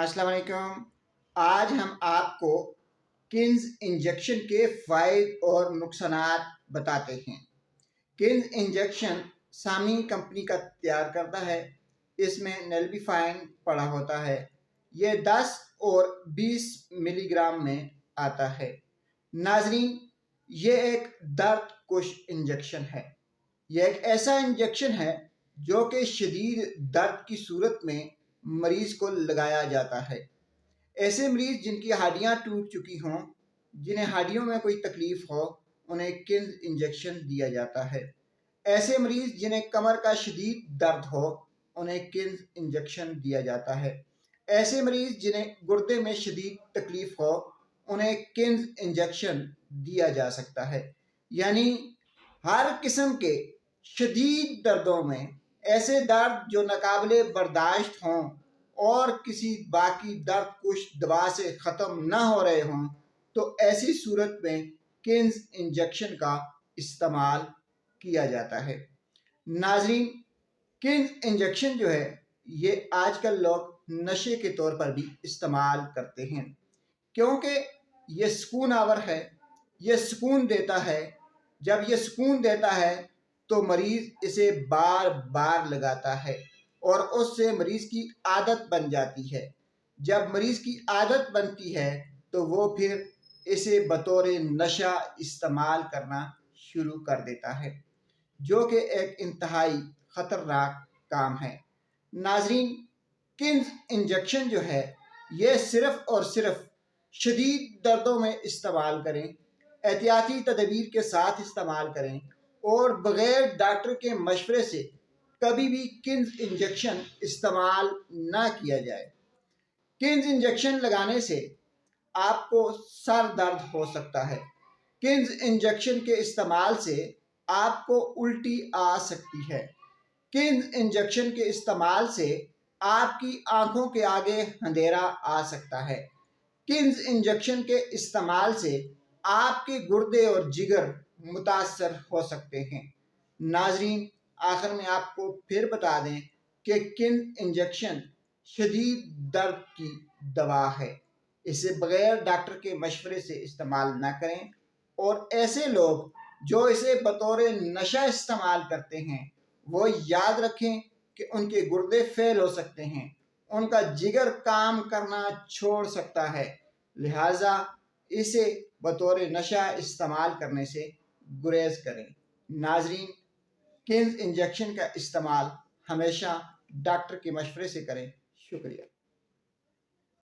अस्सलाम वालेकुम। आज हम आपको किन्स इंजेक्शन के फ़ायदे और नुकसानात बताते हैं। किन्स इंजेक्शन सामी कंपनी का तैयार करता है। इसमें नेल्बिफाइन पड़ा होता है। ये 10 और 20 मिलीग्राम में आता है। नाजरीन, ये एक दर्द कुश इंजेक्शन है। यह एक ऐसा इंजेक्शन है जो कि शदीद दर्द की सूरत में मरीज को लगाया जाता है। ऐसे मरीज जिनकी हड्डियां टूट चुकी हों, जिन्हें हड्डियों में कोई तकलीफ हो, उन्हें किन्स इंजेक्शन दिया जाता है। ऐसे मरीज जिन्हें कमर का शदीद दर्द हो, उन्हें किन्स इंजेक्शन दिया जाता है। ऐसे मरीज जिन्हें गुर्दे में शदीद तकलीफ हो, उन्हें किन्स इंजेक्शन दिया जा सकता है। यानी हर किस्म के शदीद दर्दों में, ऐसे दर्द जो नाकाबिले बर्दाश्त हों और किसी बाकी दर्द कुछ दवा से ख़त्म ना हो रहे हों, तो ऐसी सूरत में किन्स इंजेक्शन का इस्तेमाल किया जाता है। नाजरीन, किन्स इंजेक्शन जो है ये आजकल लोग नशे के तौर पर भी इस्तेमाल करते हैं, क्योंकि ये सुकून आवर है, ये सुकून देता है। जब ये सुकून देता है तो मरीज़ इसे बार बार लगाता है और उससे मरीज़ की आदत बन जाती है। जब मरीज़ की आदत बनती है तो वो फिर इसे बतौर नशा इस्तेमाल करना शुरू कर देता है, जो कि एक इंतहाई ख़तरनाक काम है। नाजरीन, किन्स इंजेक्शन जो है ये सिर्फ़ और सिर्फ शदीद दर्दों में इस्तेमाल करें, एहतियाती तदबीर के साथ इस्तेमाल करें और बग़ैर डॉक्टर के मशवरे से कभी भी किन्स इंजेक्शन इस्तेमाल ना किया जाए। किन्स इंजेक्शन लगाने से आपको सर दर्द हो सकता है। किन्स इंजेक्शन के इस्तेमाल से आपको उल्टी आ सकती है। किन्स इंजेक्शन के इस्तेमाल से आपकी आंखों के आगे अंधेरा आ सकता है। किन्स इंजेक्शन के इस्तेमाल से आपके गुर्दे और जिगर मुतासर हो सकते हैं। नाजरीन, आखिर में आपको फिर बता दें कि किन्स इंजेक्शन शदीद दर्द की दवा है। इसे बग़ैर डॉक्टर के मशवरे से इस्तेमाल ना करें और ऐसे लोग जो इसे बतौर नशा इस्तेमाल करते हैं, वो याद रखें कि उनके गुर्दे फेल हो सकते हैं, उनका जिगर काम करना छोड़ सकता है। लिहाजा इसे बतौर नशा इस्तेमाल करने से गुरेज करें। नाजरीन, किन्स इंजेक्शन का इस्तेमाल हमेशा डॉक्टर के मशवरे से करें। शुक्रिया।